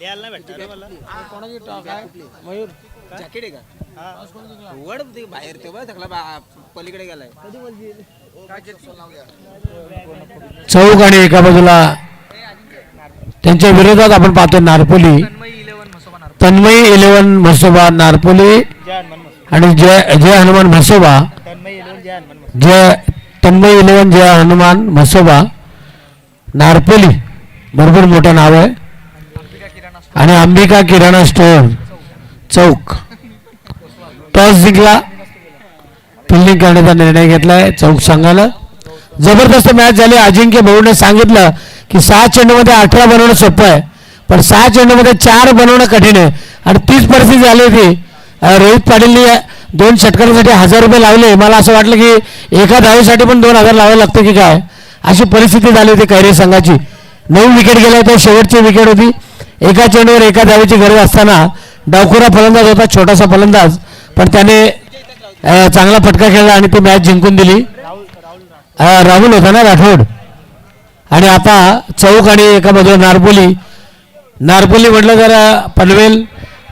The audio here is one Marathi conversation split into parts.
लिहायला नाही भेटणार मला. कोणाची टॉक आहे मयूर जॅकेट आहे का वड ते बाहेर ते बघ सगळा पलीकडे गेलाय. चौक आणि एका बाजूला त्यांच्या विरोधात आपण पाहतो नारपोली तन्मयी 11 म्हसोबा नारपोली जय हनुमान मस्त. आणि जय हनुमान म्हसोबा तन्मय 11 जय हनुमान मस्त. तन्मयी 11 जय हनुमान म्हसोबा नारपोली बरोबर मोठं नाव आहे. आणि अंबिका किराणा स्टोअर चौक टॉस जिंकला फिल्डिंग करण्याचा निर्णय घेतलाय चौक संघाला. जबरदस्त मॅच झाली. अजिंक्य भाऊने सांगितलं की 6 चेंडूमध्ये 18 बनवणं सोपं आहे पण 6 चेंडूमध्ये 4 बनवणं कठीण आहे आणि तीच परिस्थिती झाली होती. रोहित पाटीलने 2 षटकारासाठी 1000 रुपये लावले. मला असं वाटलं की एका धावेसाठी पण 2000 लावावे लागते की काय अशी परिस्थिती झाली होती कैरी संघाची. 9 विकेट गेल्या तर शेवटची विकेट होती. एका चेंडूवर एका धावेची गरज असताना डावखुरा फलंदाज होता छोटासा फलंदाज पण त्याने चांगला फटका खेळला आणि ती मॅच जिंकून दिली. राहुल होता ना राठोड. आणि आता चौक आणि एका बाजूला नारपोली म्हटलं तर पनवेल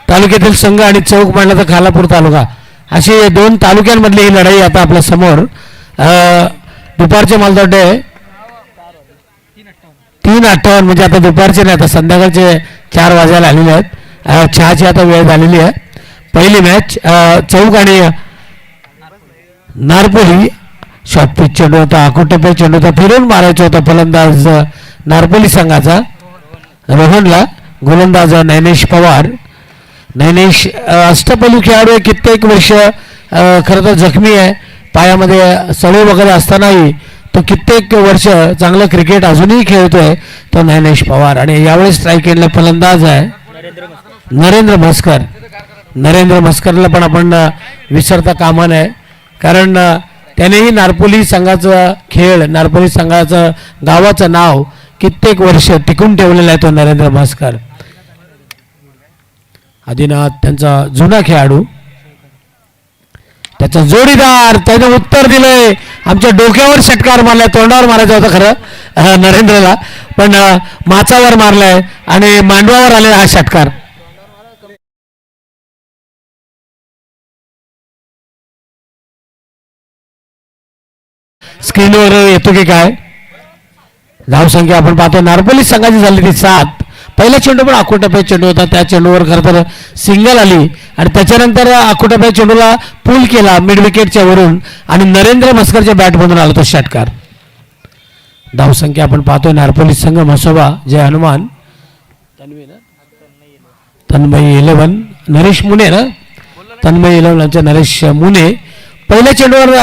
तालुक्यातील संघ आणि चौक म्हटलं तर खालापूर तालुका अशी 2 तालुक्यांमधली ही लढाई आता आपल्या समोर. दुपारचे मला वाटते 3:58 म्हणजे आता दुपारचे नाही आता संध्याकाळचे 4 वाजायला आलेले आहेत. चहाची आता वेळ झालेली आहे. पहिली मॅच चौक आणि नारपोली शॉर्ट पिच चेंडू होता आकुटपे चेंडू होता फिरून मारायचा होता फलंदाज नारपोली संघाचा रोहनला. गोलंदाज नैनेश पवार. नैनेश अष्टपैलू खेळाडू आहे. कित्येक वर्ष खरं तर जखमी आहे पायामध्ये सळू वगैरे असतानाही तो कित्येक वर्ष चांगलं क्रिकेट अजूनही खेळतोय तो नैनेश पवार. आणि यावेळेस स्ट्राईक एंडला फलंदाज आहे नरेंद्र म्हस्कर. नरेंद्र म्हस्करला पण आपण विसरता कामा नये कारण त्यानेही नारपोली संघाचं खेळ नारपोली संघाचं गावाचं नाव कित्येक वर्ष टिकून ठेवलेलं आहे तो नरेंद्र म्हस्कर. आदिनाथ त्यांचा जुना खेळाडू त्याचा जोडीदार त्याने उत्तर दिलंय. आमच्या डोक्यावर षटकार मारलाय तोंडावर मारायचा होता खरं नरेंद्रला पण माचावर मारलाय आणि मांडवावर आलेला हा षटकार. स्क्रीनवर येतो की काय धावसंख्या आपण पाहतो नारपोली संघाची झाली ती 7. पहिला चेंडू पण आकुटपे चेंडू होता त्या चेंडूवर खरं तर सिंगल आली आणि त्याच्यानंतर आकुटपे चेंडूला पूल केला मिड विकेटच्या वरून आणि नरेंद्र म्हस्करच्या बॅटमधून आला तो षटकार. धावसंख्या आपण पाहतोय नारपोली संघ म्हसोबा जय हनुमान तन्मयी 11 नरेश मुने ना तन्मयी 11 नरेश मुने. पहिल्या चेंडूवर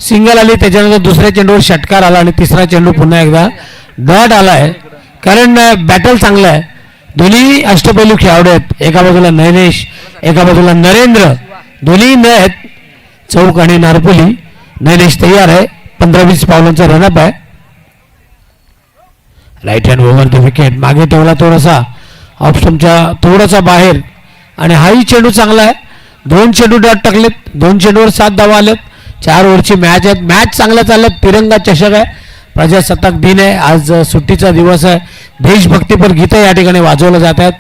सिंगल आली त्याच्यानंतर दुसऱ्या चेंडूवर षटकार आला आणि तिसरा चेंडू पुन्हा एकदा डॉट आलाय कारण बॅटल चांगलं आहे. दोन्ही अष्टपैलू खेळाडू आहेत. एका बाजूला नैनेश एका बाजूला नरेंद्र दोन्ही न आहेत. चौक आणि नारपोली. नैनेश तयार आहे 15-20 पावलांचा रनअप आहे. Right hand over the wicket मागे ठेवला थोडासा ऑफ स्टंपच्या थोडासा बाहेर आणि हाही चेंडू चांगला आहे. 2 चेंडू डॉट टाकलेत 2 चेंडूवर 7 धावा आलेत. 4 ओव्हरची मॅच आहेत. मॅच चांगल्या चालल्यात. तिरंगा चषक आहे. प्रजासत्ताक दिन आहे आज सुट्टीचा दिवस आहे. देशभक्तीपर गीतं या ठिकाणी वाजवलं जात आहेत.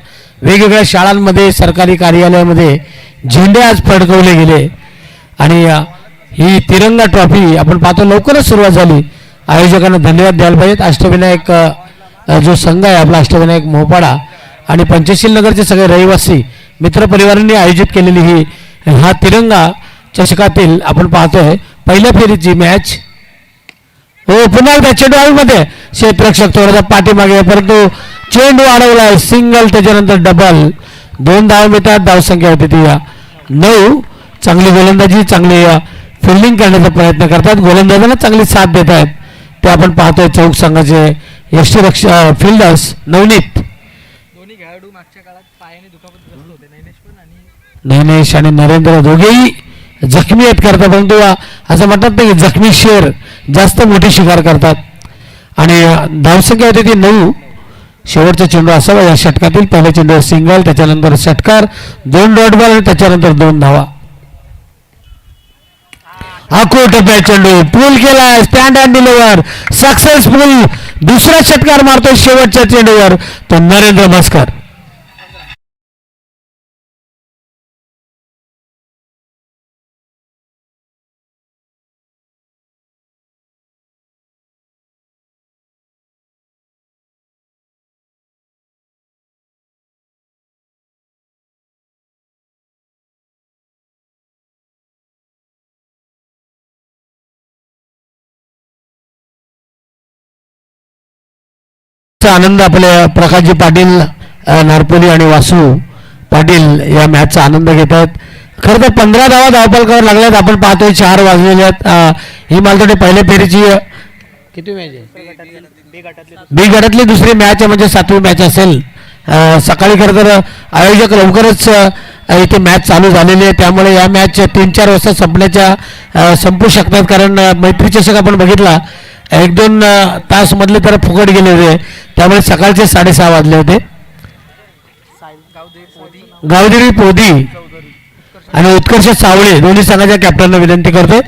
वेगवेगळ्या शाळांमध्ये सरकारी कार्यालयामध्ये झेंडे आज फडकवले गेले आणि ही तिरंगा ट्रॉफी आपण पाहतो लवकरच सुरुवात झाली. आयोजकांना धन्यवाद द्यायला पाहिजेत. अष्टविनायक जो संघ आहे आपला अष्टविनायक मोहपाडा आणि पंचशील नगरचे सगळे रहिवासी मित्रपरिवारांनी आयोजित केलेली ही हा तिरंगा चषकातील आपण पाहतोय पहिल्या फेरीची मॅच. हो पुन्हा एकदा चेंडू आऊटमध्ये क्षेत्ररक्षक थोडासा पाठीमागे परंतु चेंडू अडवलाय सिंगल त्याच्यानंतर डबल. 2 धावा मिळतात. धावसंख्या होती ती 9. चांगली गोलंदाजी चांगली फिल्डिंग करण्याचा प्रयत्न करतात. गोलंदाजांना चांगली साथ देत आहेत ते आपण पाहतोय चौक संघाचे यष्टीरक्षक फिल्डर्स नवनीत नैनेश आणि नरेंद्र दोघेही जखमी आहेत करतात परंतु असं म्हणतात नाही की जखमी शेर जास्त मोठी शिकार करतात. आणि धावसंख्या होती ती 9. शेवटचा चेंडू असावा या षटकातील. पहिल्या चेंडूवर सिंगल त्याच्यानंतर षटकार 2 डॉट बॉल आणि त्याच्यानंतर 2 धावा. आकुटपे चेंडू पूल केलाय स्टँड अँड डिलिव्हर सक्सेसफुल. दुसरा षटकार मारतोय शेवटच्या चेंडूवर तो नरेंद्र म्हस्कर. मॅचचा आनंद आपले प्रकाशजी पाटील नारपोली आणि वासू पाटील या मॅचचा आनंद घेत आहेत. खरं तर 15 धावा धावपलकावर लागल्यात. आपण पाहतोय 4 वाजलेले आहेत. ही मालतोडे पहिल्या फेरीची किती मॅच आहे? बी गटातली दुसरी मॅच आहे, म्हणजे 7वी मॅच असेल. सकाळी खरं तर आयोजक लवकरच इथे मॅच चालू झालेली आहे, त्यामुळे या मॅच 3-4 वाजता संपू शकतात. कारण मैत्री चषक आपण बघितला 1-2 तास मधले तर फुकट गेले होते, त्यामुळे सकाळचे 6:30 वाजले होते. गावदेवी पोदी आणि उत्कर्ष सावळे दोन्ही संघाच्या कॅप्टनना विनंती करतोय.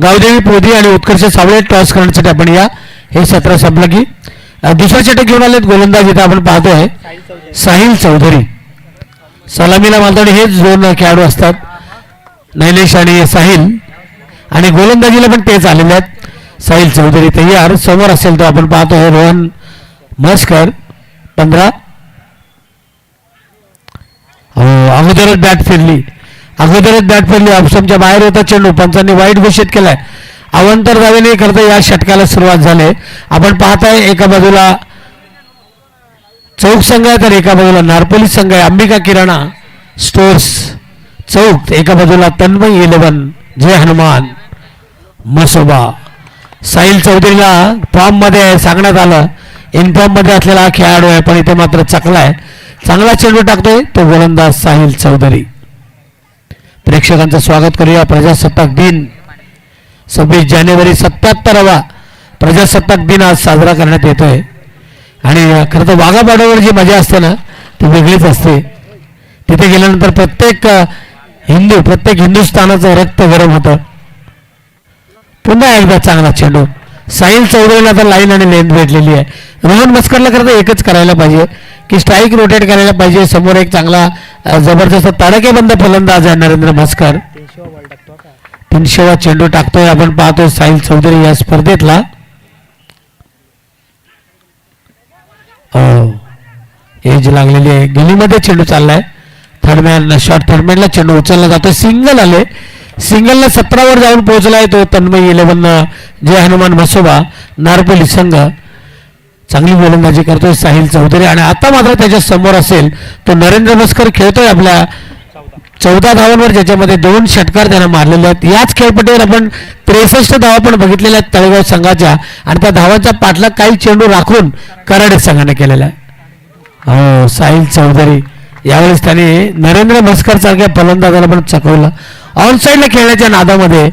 गावदेवी पोदी आणि उत्कर्ष सावळे टॉस करण्यासाठी आपण या. हे 17 संपलं की दुसरा षटक घेऊन आलेत गोलंदाज. इथं आपण पाहतोय साहिल चौधरी. सलामीला मालतोडे हेच 2 खेळाडू असतात, नैलेश आणि साहिल, आणि गोलंदाजीला पण तेच आलेले आहेत. साहिल चौधरी तयार. समोर असेल तो आपण पाहतोय रोहन मस्कर 15. हो, अगोदरच बॅट फिरली ऑप्शनच्या बाहेर होता चेंडू. पंचांनी वाईट घोषित केलाय. अवंतर धावेने करता या षटकाला सुरुवात झाली. आपण पाहताय एका बाजूला चौक संघ आहे, तर एका बाजूला नारपोली संघ आहे. अंबिका किराणा स्टोर्स चौक, एका बाजूला तन्मय 11 जय हनुमान मसोबा. साहिल चौधरीला फॉर्म मध्ये सांगण्यात आलं, इनफॉर्म मध्ये असलेला हा खेळाडू आहे, पण इथे मात्र चकलाय. चांगला चेंडू टाकतोय तो गोलंदाज साहिल चौधरी. प्रेक्षकांचं स्वागत करूया. प्रजासत्ताक दिन 26 जानेवारी 77वा प्रजासत्ताक दिन आज साजरा करण्यात येतोय. आणि खरं तर वाघा बॉर्डरवर जी मजा असते ना ती वेगळीच असते. तिथे गेल्यानंतर प्रत्येक हिंदुस्थानाचं रक्त गरम होतं. पुन्हा एकदा चांगला चेंडू. साहिल चौधरीला आता लाईन आणि लेंथ भेटलेली आहे. रोहन मस्करला खरं तर एकच करायला पाहिजे की स्ट्राईक रोटेट करायला पाहिजे. समोर एक चांगला जबरदस्त तडकेबंद फलंदाज आहे नरेंद्र मस्कर. 300वा चेंडू टाकतोय. आपण पाहतोय साहिल चौधरी या स्पर्धेतला एज लागलेली आहे. गलीमध्ये चेंडू चाललाय. थर्डमॅनला चेंडू उचलला जातो. सिंगल आले. सिंगलला 17 वर जाऊन पोहोचलाय तो तन्मय 11 जय हनुमान मसोबा नारपोली संघ. चांगली गोलंदाजी करतोय साहिल चौधरी. आणि आता मात्र त्याच्या समोर असेल तो नरेंद्र मस्कर खेळतोय आपल्या 14 धावांवर, ज्याच्यामध्ये 2 षटकार त्यानं मारलेले आहेत. याच खेळपट्टीवर आपण 63 धावा पण बघितलेल्या आहेत तळेगाव संघाच्या, आणि त्या धावांचा पाठलाग काही चेंडू राखून कराडे संघाने केलेला आहे. हो, साहिल चौधरी यावेळेस त्याने नरेंद्र मस्कर सारख्या फलंदाजाला पण चकवलं. ऑन साईडला खेळण्याच्या नादामध्ये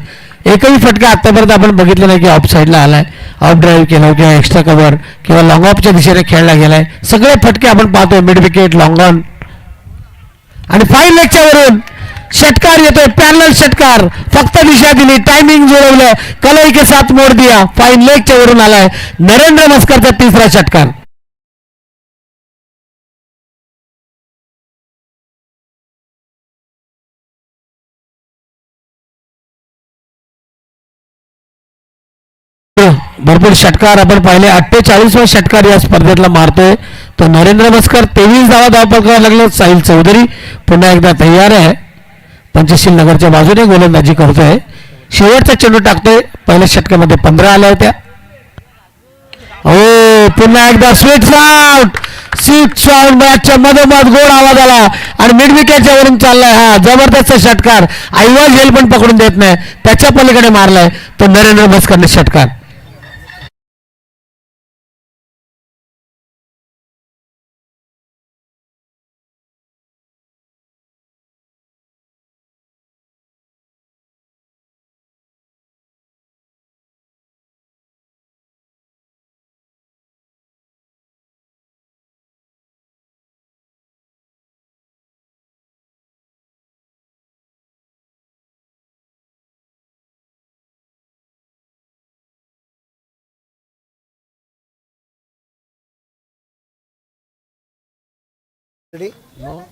एकही फटका आतापर्यंत आपण बघितलं नाही की ऑफ साईडला आलाय, ऑफ ड्राईव्ह केला किंवा एक्स्ट्रा कव्हर किंवा लॉंग ऑफच्या दिशेने खेळला गेलाय. सगळे फटके आपण पाहतोय, मिड विकेट, लॉंग ऑन आणि फाईन लेगच्या वरून षटकार येतोय. पॅरलल षटकार, फक्त दिशा दिली, टायमिंग जुळवलं, कलई के साथ मोड दिया. फाईन लेगच्या वरून आलाय नरेंद्र मस्करचा 3रा षटकार. भरपूर षटकार आपण पाहिले. 48वा षटकार या स्पर्धेतला मारतोय तो नरेंद्र मस्कर. 23 धावा धावपलकावर लागले. साहिल चौधरी पुन्हा एकदा तयार आहे. पंचशील नगरच्या बाजूने गोलंदाजी करतोय. शेवटचा चेंडू टाकतोय. पहिल्या षटकामध्ये 15 आल्या होत्या. हो, पुन्हा एकदा स्वीट साऊंड मॅचच्या मधोमध गोड आवाज आला आणि मिड विकेटच्या वरून चाललाय. हा जबरदस्त षटकार. ऐवज हेल पण पकडून देत नाही, त्याच्या पलीकडे मारलाय तो नरेंद्र मस्करने षटकार.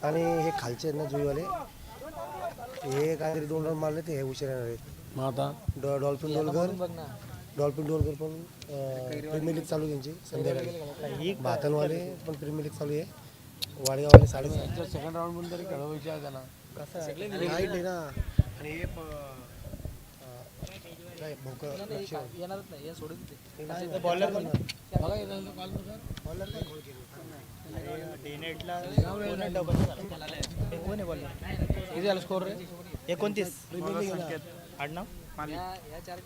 आणि हे खालचे आहेत ना जुईवाले, हे काहीतरी 2 रन मारले ते हे उशीर येणार आहेत. मग आता डॉल्फिन डोलकर पण प्रीमियर लीग चालू त्यांची संध्याकाळी. भातनवाले पण प्रीमियर लीग चालू आहे. वाडेगाववाले 7:30 सेकंड राऊंड मध्ये तरी खेळवायचे आहे त्यांना. कसं आहे ना. आणि हे नाही भोकं लक्ष येणारच नाही हे सोडून दे. बॉलर बघा डेनेटला डबल कोण आहे बॉलर? किती झालं स्कोर रे? 29 आडनाव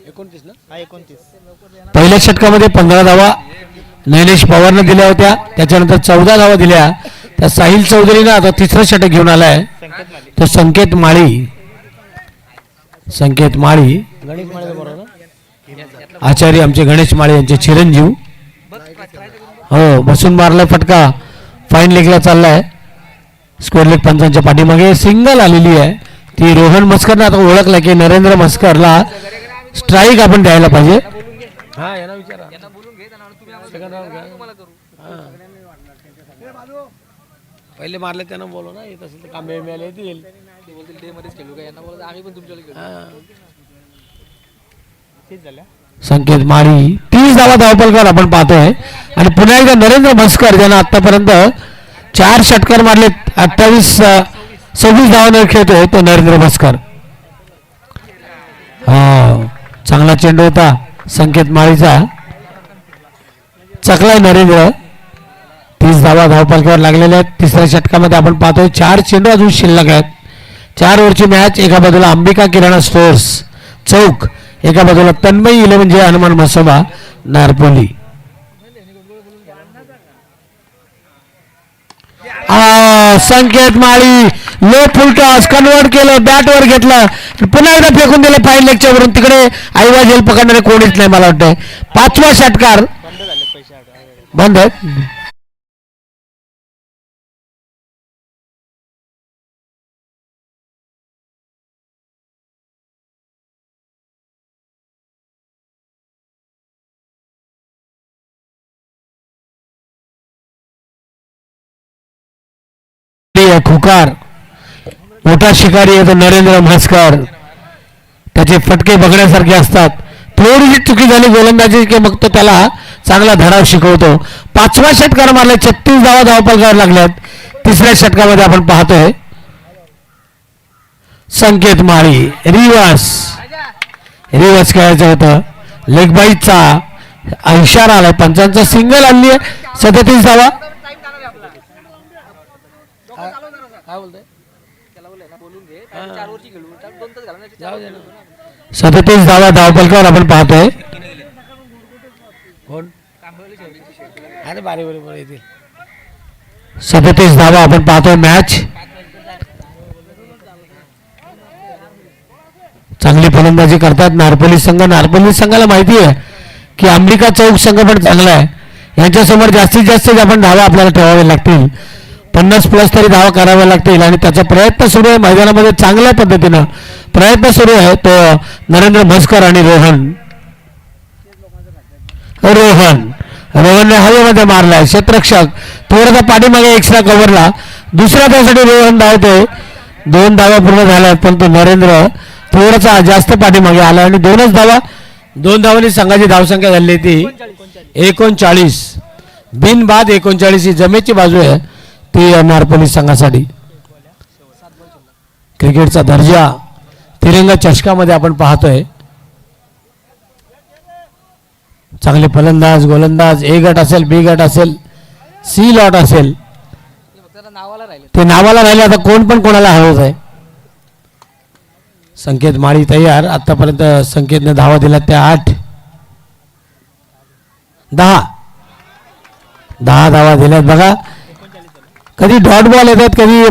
29 ना? हा 29. पहिल्या षटकामध्ये 15 धावा नैलेश पवारनं दिल्या होत्या, त्याच्यानंतर 14 धावा दिल्या त्या साहिल चौधरीनं. आता तिसरं षटक घेऊन आलाय संकेत माली. तो संकेत माळी. संकेत माळी गणेश माळे बरोबर ना? आचार्य आमचे गणेश माळे यांचे चिरंजीव. हो बसून मारलाय फटका, फाईन लेगला चाललाय. स्क्वेअर लेग पंचांच्या पाठीमागे सिंगल आलेली आहे ती रोहन मस्करनं आता ओळखला की नरेंद्र मस्करला स्ट्राईक आपण द्यायला पाहिजे. हा यांना विचारा. सेकंड राऊंड घ्या. पहिले मारले त्यांना बोलव ना, येत असेल तर काम मिळाले येतील. ते बोलतील डे मध्येच खेळू का, यांना बोलत आम्ही पण तुमच्याकडे खेळू. तेच झाल्या. संकेत माळी 30 धावा धावपलकर आपण पाहतोय. आणि पुन्हा एकदा नरेंद्र मस्कर ज्यांना आतापर्यंत 4 षटकार मारलेत, 26 धावांवर खेळतोय तो नरेंद्र मस्कर. हा चांगला चेंडू होता संकेत माळीचा, चकलाय नरेंद्र. 30 धावा धावपलकावर लागलेल्या आहेत. तिसऱ्या षटकामध्ये आपण पाहतोय 4 चेंडू अजून शिल्लक आहेत. 4 ओव्हरची मॅच. एका बाजूला अंबिका किराणा स्टोअर्स चौक, एका बाजूला तन्मयी 11 जे हनुमान मसोबा नारपोली. संकेत माळी लो फुल टॉस कन्वर्ट केलं, बॅटवर घेतलं, पुन्हा एकदा फेकून दिलं फाईन लेगच्या वरून. तिकडे आईवा जेल पकडणारे कोणीच नाही मला वाटतंय. 5वा षटकार बंद झाले पैसे बंद आहेत. खुकार मोठा शिकारी आहे तो नरेंद्र म्हस्कर. त्याचे फटके बघण्यासारखे असतात. थोडीशी चुकी झाली गोलंदाजी की मग तो त्याला चांगला धडाव शिकवतो. 5वा षटकार मारला, 36 धावा धावपलकावर लागल्यात. तिसऱ्या षटकामध्ये आपण पाहतोय संकेत माळी रिवर्स खेळायचं होतं. लेगबाईचा इशारा आलाय, पंचांचा सिंगल आणली आहे. 37 धावा. काय बोलतोय? त्याला बोलले ना बोलून घे. 4 ओव्हरची खेळू. 2 तास घालवण्याचे. जाऊ दे ना. 37 धावा धावपलकावर आपण पाहतोय. कोण? अरे बारे बरोबर येतील. 37 धावा आपण पाहतोय. मॅच चांगली फलंदाजी करतात नारपोली संघ. नारपोली संघाला माहिती आहे की अंबिका चौक संघ पण चांगला आहे. यांच्यासमोर जास्तीत जास्त आपण धावा आपल्याला ठेवावे लागतील. 50+ तरी धावा कराव्या लागतील. आणि त्याचा प्रयत्न सुरू आहे मैदानामध्ये, चांगल्या पद्धतीनं प्रयत्न सुरू आहे तो नरेंद्र म्हस्कर आणि रोहनने हवेमध्ये मारलाय. क्षेत्ररक्षक थोडासा पाठीमागे एक्स्ट्रा कव्हरला. दुसऱ्या त्यासाठी रोहन धावतोय. 2 धावा पूर्ण झाल्या, पण तो नरेंद्र थोडासा जास्त पाठीमागे आला आणि 2च धावा. 2 धावांनी संघाची धावसंख्या झाली ती 39. बिनबाद 39 ही जमेची बाजू आहे ती नारपोली संघासाठी. क्रिकेटचा दर्जा तिरंगा चषकामध्ये आपण पाहतोय. चांगले फलंदाज गोलंदाज, ए गट असेल, बी गट असेल, सी लॉट असेल, नावाला राहिले. ते नावाला राहिले. आता कोण पण कोणाला हरवत आहे. संकेत माळी तयार. आतापर्यंत संकेतने धावा दिल्या त्या 8. 10 धावा दिल्यात. बघा कधी डॉट बॉल येतात, कधी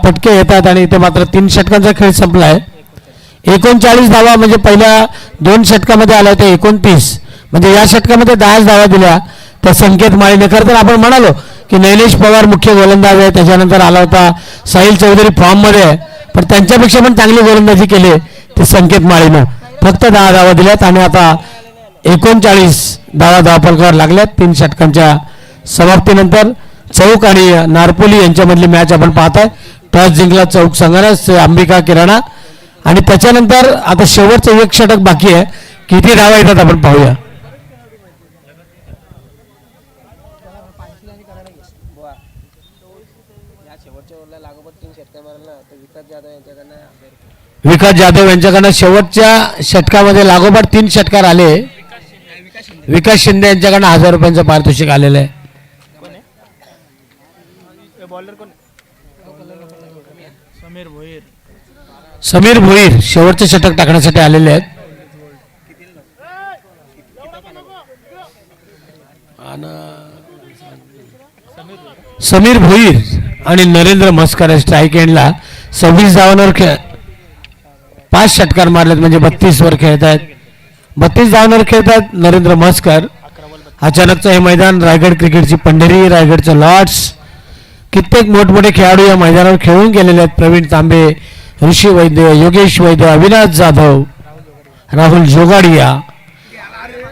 फटके येतात. आणि इथे मात्र 3 षटकांचा खेळ संपलाय. 39 धावा म्हणजे पहिल्या 2 षटकामध्ये आला होता 29. म्हणजे या षटकामध्ये 10 धावा दिल्या त्या संकेत माळीने. खरं तर आपण म्हणालो की नैलेश पवार मुख्य गोलंदाज आहे, त्याच्यानंतर आला होता साहिल चौधरी फॉर्ममध्ये आहे, पण त्यांच्यापेक्षा पण चांगली गोलंदाजी केली ते संकेत माळीनं. फक्त 10 धावा दिल्यात आणि आता 39 धावा धावपलकावर लागल्यात. 3 षटकांच्या समाप्तीनंतर चौक आणि नारपोली यांच्यामधली मॅच आपण पाहताय. टॉस जिंकला चौक संघानं, अंबिका किराणा. आणि त्याच्यानंतर आता शेवटचं 1 षटक बाकी आहे. किती धावा येतात आपण पाहूया. विकास जाधव यांच्याकडनं शेवटच्या षटकामध्ये लागोपाठ 3 षटकार आले. विकास शिंदे यांच्याकडनं 1000 रुपयांचं पारितोषिक आलेलं आहे. बॉलर कोण समीर भोईर. समीर भोईर शेवटचे षटक टाकण्यासाठी आलेले आहेत. समीर भोईर आणि नरेंद्र म्हस्कर स्ट्राईक एंडला 26 धावांवर 5 षटकार मारलेत, म्हणजे 32 वर खेळत आहेत. 32 धावांवर खेळत आहेत नरेंद्र म्हस्कर. अचानकचं हे मैदान रायगड क्रिकेटची पंढरी, रायगडचं लॉर्ड्स, कित्येक मोठमोठे खेळाडू या मैदानावर खेळून गेलेले आहेत. प्रवीण तांबे, ऋषी वैद्य, योगेश वैद्य, अविनाश जाधव, राहुल जोगाडिया,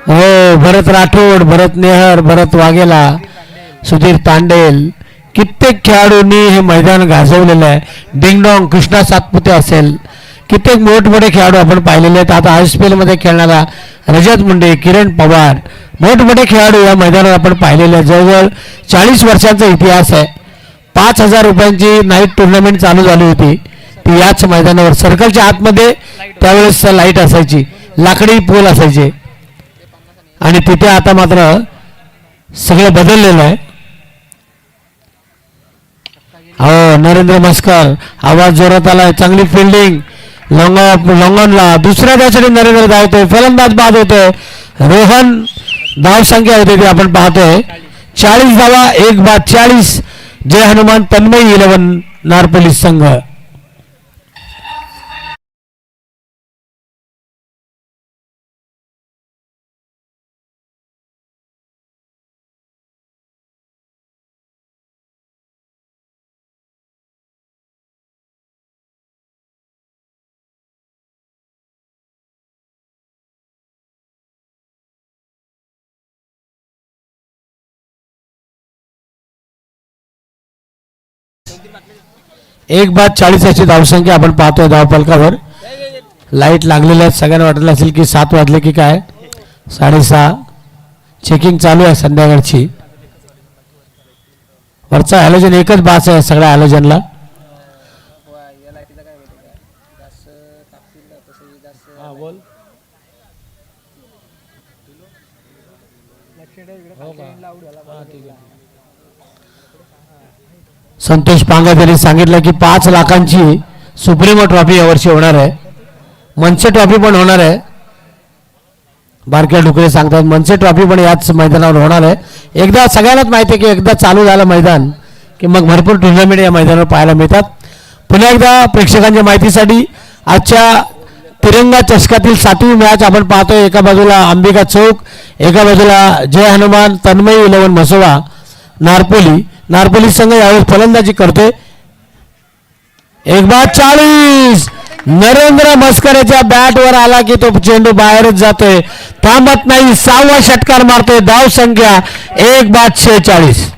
हो भरत राठोड, भरत नेहर, भरत वाघेला, सुधीर तांडेल, कित्येक खेळाडूंनी हे मैदान गाजवलेलं आहे. डिंगडॉंग कृष्णा सातपुते असेल, कित्येक मोठमोठे खेळाडू आपण पाहिलेले आहेत. आता ISPL मध्ये खेळणारा रजत मुंडे, किरण पवार, मोठमोठे खेळाडू या मैदानावर आपण पाहिलेले आहेत. जवळजवळ 40 वर्षांचा इतिहास आहे. 5000 रुपयांची नाईट टुर्नामेंट चालू झाली होती ती याच मैदानावर. सर्कलच्या आतमध्ये त्यावेळेस लाईट असायची, लाकडी पोल असायचे, आणि तिथे आता मात्र सगळं बदललेलं आहे. हो नरेंद्र म्हस्कर, आवाज जोरात आलाय, चांगली फिल्डिंग, लॉंगॉनला दुसऱ्या त्यासाठी नरेंद्र धावतोय, फलंदाज बाद होतोय. रोहन धाव संख्या होते ती आपण पाहतोय 40 धावा, 1 बाद 40. जय हनुमान तन्मय 11 नारपोलीस संघ. एक बाद 40 अशी धावसंख्या आपण पाहतोय धावफलकावर. लाईट लागलेल्या आहेत, सगळ्यांना वाटलं असेल की 7 वाजले की काय, 6:30. चेकिंग चालू आहे संध्याकाळची. वरचा हॅलोजन एकच बास आहे सगळ्या हॅलोजनला. संतोष पांगत यांनी सांगितलं की 5 लाखांची सुप्रीमो ट्रॉफी यावर्षी होणार आहे. मनसे ट्रॉफी पण होणार आहे. बारक्या डुकरे सांगतात मनसे ट्रॉफी पण याच मैदानावर होणार आहे. एकदा सगळ्यांनाच माहिती आहे की एकदा चालू झालं मैदान की मग भरपूर टुर्नामेंट या मैदानावर पाहायला मिळतात. पुन्हा एकदा प्रेक्षकांच्या माहितीसाठी आजच्या तिरंगा चषकातील 7वी मॅच आपण पाहतोय. एका बाजूला अंबिका चौक, एका बाजूला जय हनुमान तन्मय 11 म्हसोबा नारपोली संघ यावेळी फलंदाजी करतोय. 1 बाद 40. नरेंद्र म्हस्करच्या बॅटवर आला की तो चेंडू बाहेरच जातोय, थांबत नाही. 6वा षटकार मारतोय. धाव संख्या 1 बाद 46.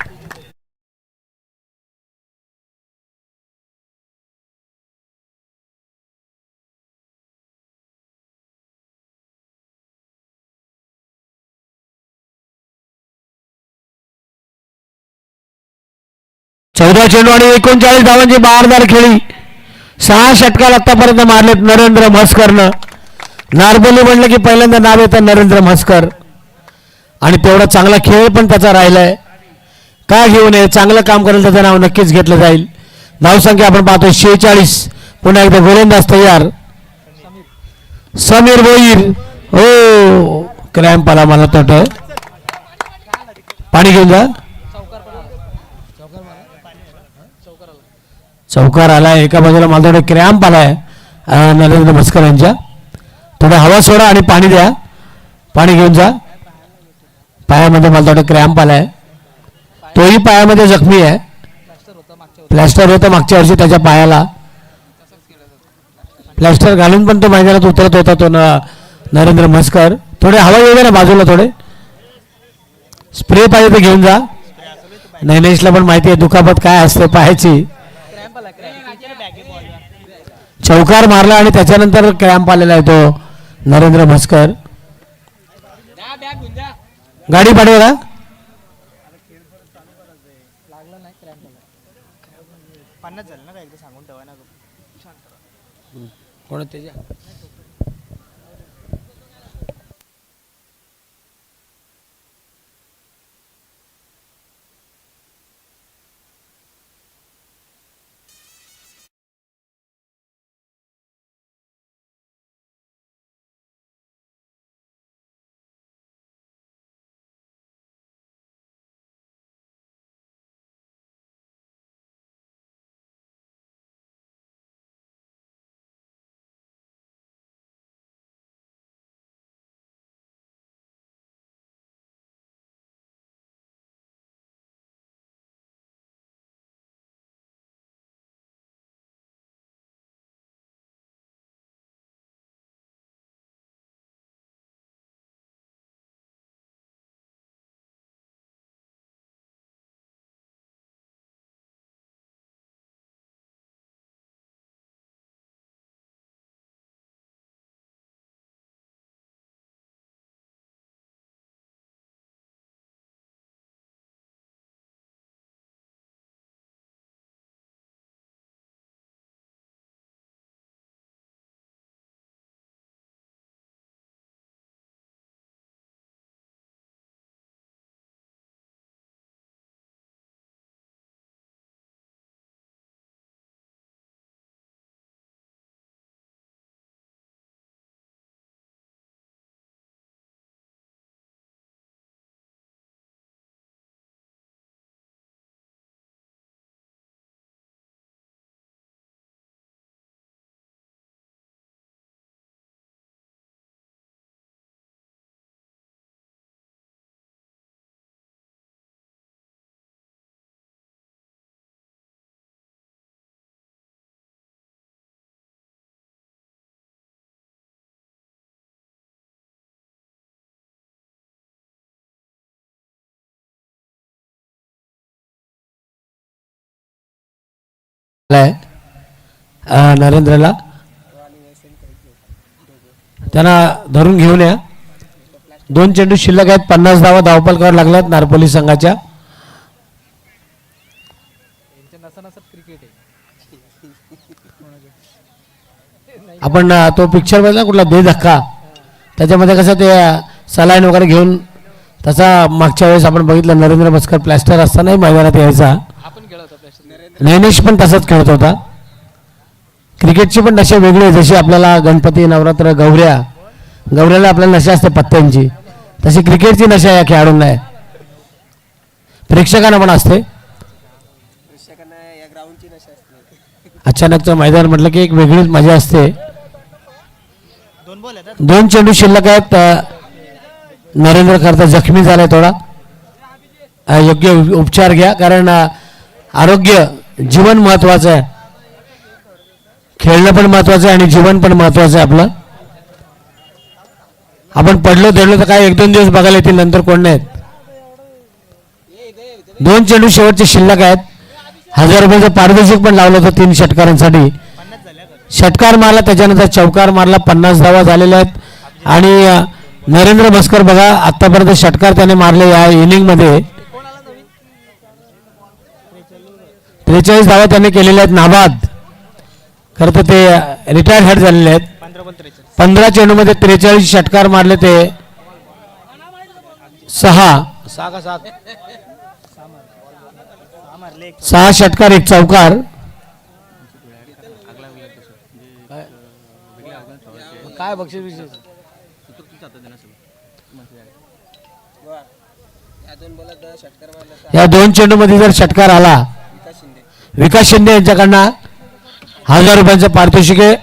चौदा चेंडू आणि 39 धावांची बहारदार खेळी. 6 षटकार आतापर्यंत मारलेत नरेंद्र म्हस्करनं. नारबोली म्हणलं की पहिल्यांदा नाव येतं नरेंद्र म्हस्कर, आणि तेवढा चांगला खेळ पण त्याचा राहिलाय. का घेऊ नये, चांगलं काम करेल त्याचं नाव नक्कीच घेतलं जाईल. धावसंख्या आपण पाहतोय 46. पुन्हा एकदा गोलंदाज तयार समीर भोईर. हो क्रॅम्प आला मला तोट. पाणी घेऊन जा. चौकार आलाय. एका बाजूला मला थोडं क्रॅम्प आलाय नरेंद्र म्हस्कर यांच्या. थोडं हवा सोडा आणि पाणी द्या. पाणी घेऊन जा. पायामध्ये मला थोडं क्रॅम्प आलाय. तोही पायामध्ये जखमी आहे. प्लॅस्टर होतं मागच्या वर्षी त्याच्या पायाला. प्लॅस्टर घालून पण तो मैदानात उतरत होता तो नरेंद्र म्हस्कर. थोडे हवा येऊ दे ना बाजूला. थोडे स्प्रे पाहिजे तर घेऊन जा. नैनेशला पण माहिती आहे दुखापत काय असते पायाची. चौकार मारला आणि त्याच्यानंतर क्रॅम्प आलेला आहे तो नरेंद्र म्हस्कर. गाडी पाठवा का. 50 झाले ना, काय एकदा सांगून ठेवा ना. कोण त्याच्या नरेंद्रला त्यांना धरून घेऊन या. 2 चेंडू शिल्लक आहेत. 50 धावा धावपल करावं लागल्यात नारपोली संघाच्या. आपण तो पिक्चर बघितला कुठला दे धक्का, त्याच्यामध्ये कसं ते सलाईन वगैरे घेऊन तसा मागच्या वेळेस आपण बघितलं नरेंद्र मस्कर प्लॅस्टर असतानाही मैदानात यायचा. नैनेश पण तसाच खेळत होता. क्रिकेटची पण नशा वेगळी आहे. जशी आपल्याला गणपती नवरात्र गौऱ्याला आपल्याला नशा असते पत्त्यांची, तशी क्रिकेटची नशा या खेळाडूंना आहे. प्रेक्षकांना पण असते. अचानकचं मैदान म्हटलं की एक वेगळीच मजा असते. 2 बॉल आहेत. 2 चेंडू शिल्लक आहेत. नरेंद्र करता जखमी झालाय थोडा. योग्य उपचार घ्या, कारण आरोग्य जीवन महत्वाचं आहे. खेळणं पण महत्वाचं आहे आणि जीवन पण महत्वाचं आहे आपलं. आपण पडलो धरलो तर काय 1-2 दिवस बघायला येतील, नंतर कोण नाहीत. 2 चेंडू शेवटचे शिल्लक आहेत. 1000 रुपयाचं पारितोषिक पण लावलं होतं 3 षटकारांसाठी. षटकार मारला, त्याच्यानंतर चौकार मारला. 50 धावा झालेल्या आहेत. आणि नरेंद्र मस्कर बघा आतापर्यंत षटकार त्याने मारले या इनिंगमध्ये. 43 धावा त्याने केलेल्या आहेत नाबाद. खरं तर ते रिटायर्ड हेड झालेले आहेत. 15 चेंडूमध्ये 43 षटकार मारले ते. 6 षटकार 1 चौकार. काय बक्षीस विशेष या 2 चेंडूमध्ये जर षटकार आला, विकास शिंदे यांच्याकडनं 1000 रुपयांचं पारितोषिक आहे.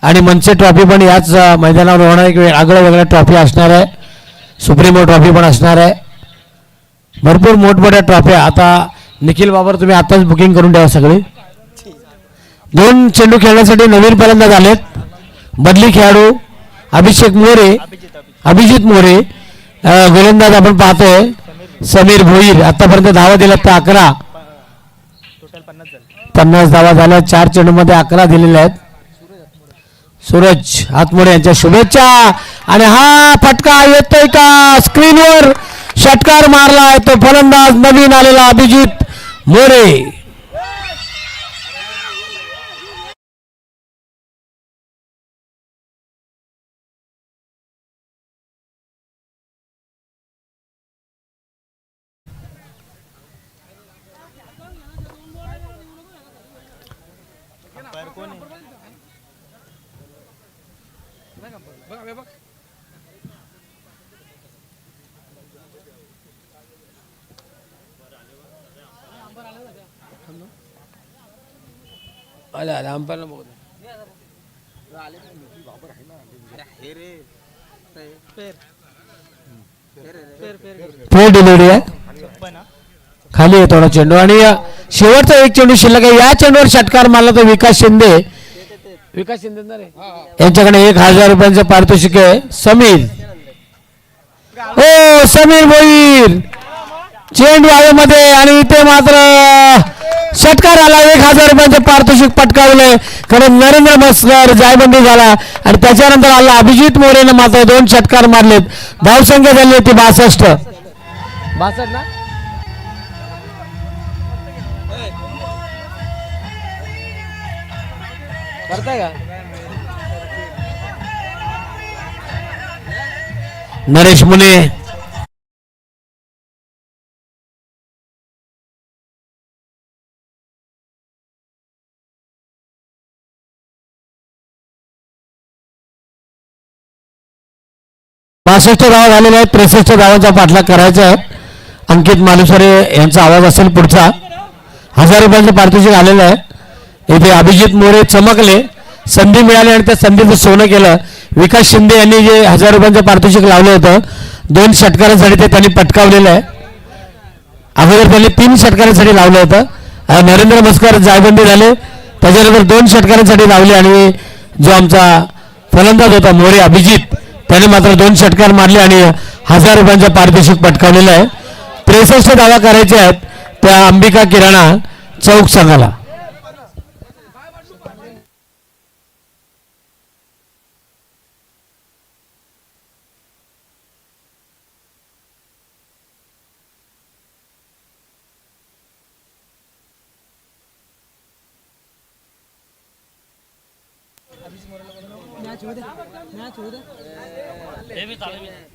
आणि मनसे ट्रॉफी पण याच मैदानावर होणार. एक आगळ्या वेगळ्या ट्रॉफी असणार आहे. सुप्रीमो ट्रॉफी पण असणार आहे. भरपूर मोठमोठ्या ट्रॉफ्या. आता निखिल बाबर तुम्ही आताच बुकिंग करून ठेवा सगळी. 2 चेंडू खेळण्यासाठी नवीन फलंदाज झालेत. बदली खेळाडू अभिजित मोरे. गोलंदाज आपण पाहतोय समीर भोईर. आतापर्यंत धावा दिल्या त्या 11. टोटल 50 झाले. 50 धावा झाल्या. 4 चेंडूमध्ये 11 दिलेल्या आहेत. सूरज हातमोडे यांच्या शुभेच्छा. आणि हा फटका येतोय का स्क्रीनवर? षटकार मारला आहे तो फलंदाज नवीन आलेला अभिजित मोरे. कोण आहे बघ आले अंपायरला बघ फेर डिलिव्हरी आहे, छप्पन हा खाली आहे थोडा चेंडू. आणि शेवटचा एक चेंडू शिल्लक आहे. या चेंडूवर षटकार मारला तर विकास शिंदे यांच्याकडे 1000 रुपयांचं पारितोषिक आहे. समीर हो समीर भोईर चेंडू हवेमध्ये आणि इथे मात्र षटकार आला. 1000 रुपयांचं पारितोषिक पटकावलंय. खरं नरेंद्र मस्कर जायबंदी झाला आणि त्याच्यानंतर आला अभिजित मोरेनं मात्र 2 षटकार मारलेत. धावसंख्या झाली होती 62 ना करताय का नरेश मुने बासष्ट धावा झालेल्या आहेत. 63 धावांचा पाठलाग करायचा आहे. अंकित मालुसरे यांचा आवाज असेल पुढचा. 1000 रुपयांचं पारितोषिक आलेलं आहे. इथे अभिजित मोरे चमकले, संधी मिळाली आणि त्या संधीचं सोनं केलं. विकास शिंदे यांनी जे 1000 रुपयांचं पारितोषिक लावलं होतं 2 षटकारांसाठी ते त्यांनी पटकावलेलं आहे. अगोदर त्यांनी 3 षटकारांसाठी लावलं होतं. नरेंद्र मस्कर जायबंदी झाले, त्याच्यानंतर 2 षटकारांसाठी लावले आणि जो आमचा फलंदाज होता मोरे अभिजित त्याने मात्र 2 षटकार मारले आणि 1000 रुपयांचं पारितोषिक पटकावलेलं आहे. 63 धावा करायच्या आहेत त्या अंबिका किराणा चौक संघाला.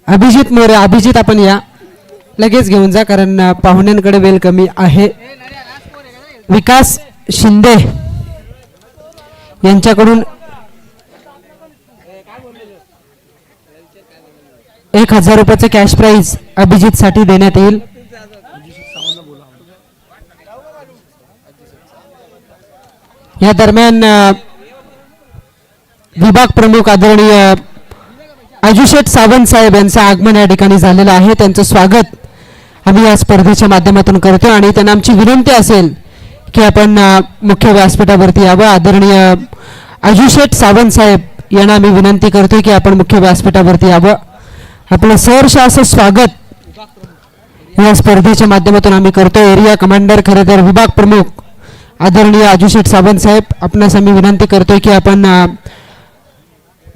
अभिजित मोरे, अभिजित आपण या लगेच घेऊन जा कारण पाहुण्यांकडे वेळ कमी आहे. विकास शिंदे यांच्याकडून 1000 रुपयाचं कॅश प्राइज अभिजित साठी देण्यात येईल. या दरम्यान विभाग प्रमुख आदरणीय आजुशेठ सावंत साहेब यांचं आगमन या ठिकाणी झालेलं आहे. त्यांचं स्वागत आम्ही या स्पर्धेच्या माध्यमातून करतो आणि त्यांना आमची विनंती असेल की आपण मुख्य व्यासपीठावरती यावं. आदरणीय आजुशेठ सावंत साहेब यांना आम्ही विनंती करतो की आपण मुख्य व्यासपीठावरती यावं. आपलं सहर्ष असं स्वागत या स्पर्धेच्या माध्यमातून आम्ही करतो. एरिया कमांडर खरं तर विभाग प्रमुख आदरणीय आजुशेठ सावंत साहेब आपणास आम्ही विनंती करतोय की आपण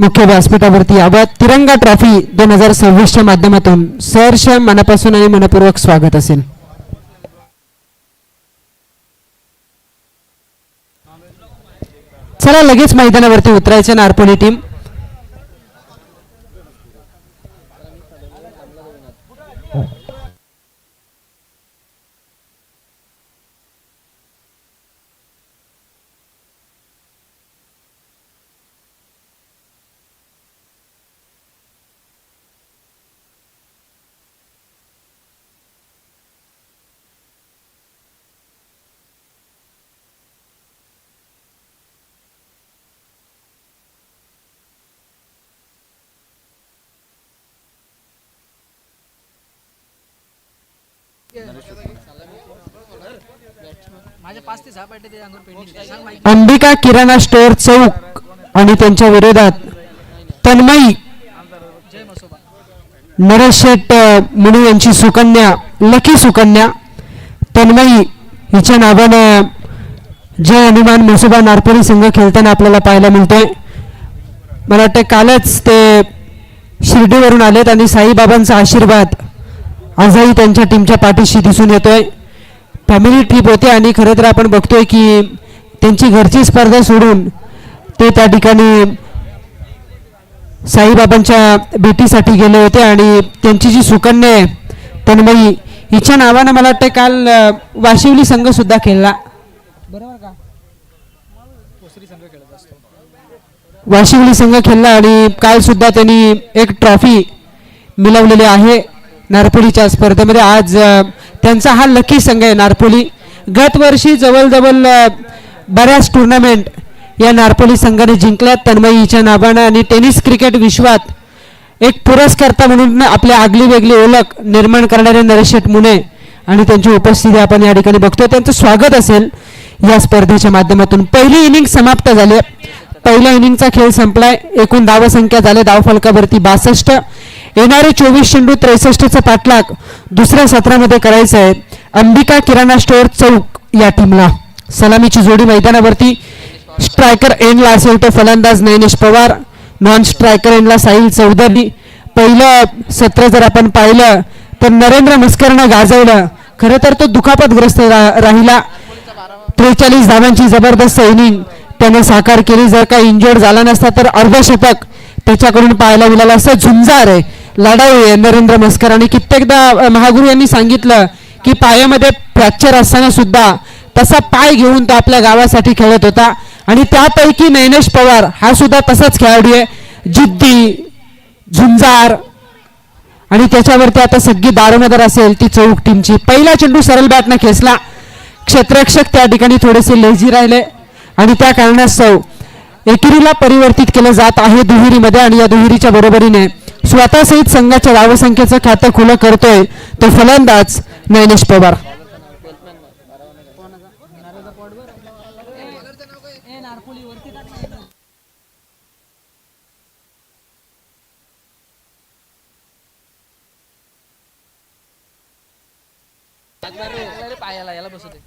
मुख्य व्यासपीठावरती यावं. तिरंगा ट्रॉफी 2026च्या माध्यमातून सहर्ष मनापासून आणि मनपूर्वक स्वागत असेल. चला लगेच मैदानावरती उतरायचं नारपोली टीम. अंबिका किराणा स्टोअर चौक आणि त्यांच्या विरोधात तन्मयी नरेश शेठ मुनी यांची सुकन्या लकी सुकन्या तन्मयी हिच्या नावानं जय हनुमान म्हसोबा नारपोली संघ खेळताना आपल्याला पाहायला मिळतोय. मला वाटतं कालच ते शिर्डीवरून आलेत आणि साईबाबांचा आशीर्वाद आजही त्यांच्या टीमच्या पाठीशी दिसून येतोय. फॅमिली ट्रिप होते आणि खरं तर आपण बघतोय की त्यांची घरची स्पर्धा सोडून ते त्या ठिकाणी साईबाबांच्या भेटीसाठी गेले होते आणि त्यांची जी सुकन्या आहे तन्मयी हिच्या नावानं मला वाटतं काल वाशिवली संघ सुद्धा खेळला बरोबर का. ओसरी संघ खेळत असतो. वाशिवली संघ खेळला आणि काल सुद्धा त्यांनी एक ट्रॉफी मिळवलेली आहे नारपोलीच्या स्पर्धेमध्ये. आज त्यांचा हा लकी संघ आहे नारपोली. गत वर्षी जवळजवळ बऱ्याच टुर्नामेंट या नारपोली संघाने जिंकल्यात तन्मयीच्या नावानं आणि टेनिस क्रिकेट विश्वात एक पुरस्कर्ता म्हणून आपली आगली वेगळी ओळख निर्माण करणारे नरेशेठ मुने आणि त्यांची उपस्थिती आपण या ठिकाणी बघतोय. त्यांचं स्वागत असेल या स्पर्धेच्या माध्यमातून. पहिली इनिंग समाप्त झाली. पहिल्या इनिंगचा खेळ संपलाय. एकूण धावसंख्या झाले धावफलकावरती 62. येणारे 24 चेंडू 63चा पाठलाग दुसऱ्या सत्रामध्ये करायचा आहे. अंबिका किराणा स्टोअर चौक या टीमला. सलामीची जोडी मैदानावरती. स्ट्रायकर एंडला असेल तो फलंदाज नैनेश पवार, नॉन स्ट्रायकर एंडला साहिल चौधरी. पहिलं सत्र जर आपण पाहिलं तर नरेंद्र मस्करनं गाजवलं. खरं तर तो दुखापतग्रस्त राहिला. 43 धावांची जबरदस्त इनिंग त्याने साकार केली. जर का इंजर्ड झाला नसता तर अर्धशतक त्याच्याकडून पाहायला मिळालं. असं झुंजार आहे, लढाई आहे नरेंद्र मस्कर. आणि कित्येकदा महागुरू यांनी सांगितलं की पायामध्ये फ्रॅक्चर असताना सुद्धा तसा पाय घेऊन तो आपल्या गावासाठी खेळत होता. आणि त्यापैकी नैनेश पवार हा सुद्धा तसाच खेळाडू आहे, जिद्दी, झुंजार. आणि त्याच्यावरती आता सगळी दारोमदार असेल ती चौक टीमची. पहिला चेंडू सरळ बॅटनं खेचला. क्षेत्ररक्षक त्या ठिकाणी थोडेसे लेझी राहिले आणि त्या कारणास्तव एकेरीला परिवर्तित केलं जात आहे दुहेरीमध्ये. आणि या दुहेरीच्या बरोबरीने स्वतः सहित संघाच्या धावसंख्येचं खातं खुलं करतोय तो फलंदाज नैनेश पवार. पायाला याला बसू दे.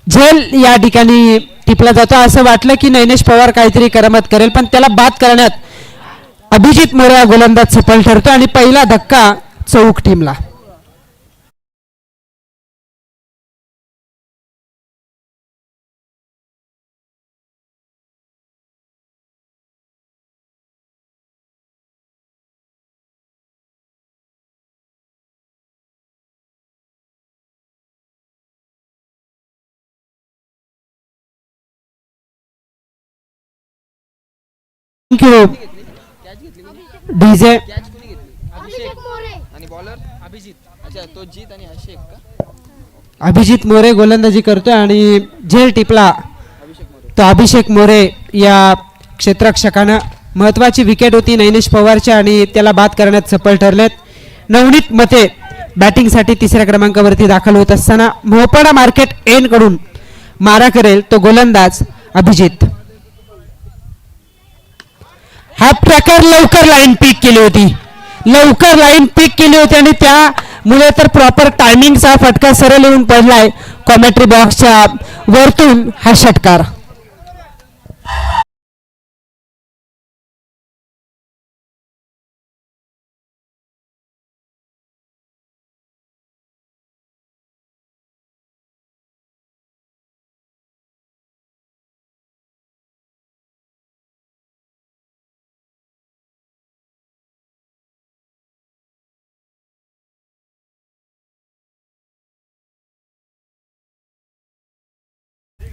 झेल या ठिकाणी टिपला जातो. असं वाटलं की नैनेश पवार काहीतरी करामत करेल पण त्याला बाद करण्यात अभिजित मोरे हा गोलंदाज सफल ठरतो आणि पहिला धक्का चौक टीमला. डीजे आणि बॉलर अभिजित. अच्छा तो जीत आणि अभिषेक का? अभिजित मोरे गोलंदाजी करतोय आणि झेल टिपला तो अभिषेक मोरे या क्षेत्ररक्षकानं. महत्वाची विकेट होती नैनेश पवारची आणि त्याला बाद करण्यात सफल ठरलेत. नवनीत मते बॅटिंगसाठी तिसऱ्या क्रमांकावरती दाखल होत असताना मोहपाडा मार्केट एन कडून मारा करेल तो गोलंदाज अभिजित. हा प्रकार लवकर लाईन पिक केली होती आणि त्यामुळे तर प्रॉपर टायमिंगचा फटका सरळ येऊन पडलाय कॉमेंट्री बॉक्सच्या वरतून हा षटकार.